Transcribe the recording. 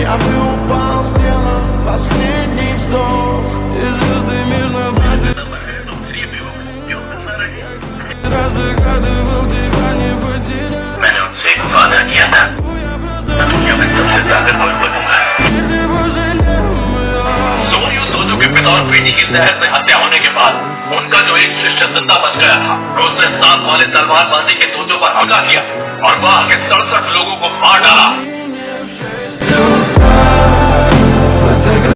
Я бы упал, сделал последний вздох, и звезды мирно падают. Разыгрывал тебя, не потерял. मैंने उनसे एक वादा किया था, मैं दुनिया में सबसे ताकतवर बनूंगा। सोनियो सोजू के पिता और बेटी की जहर में हत्या होने के बाद उनका जो एक शिष्य जिंदा बच गया था, उसने सांप वाले तलवारबाजी के दूतों पर हमला किया और वहां के 67 लोगों को मार डाला।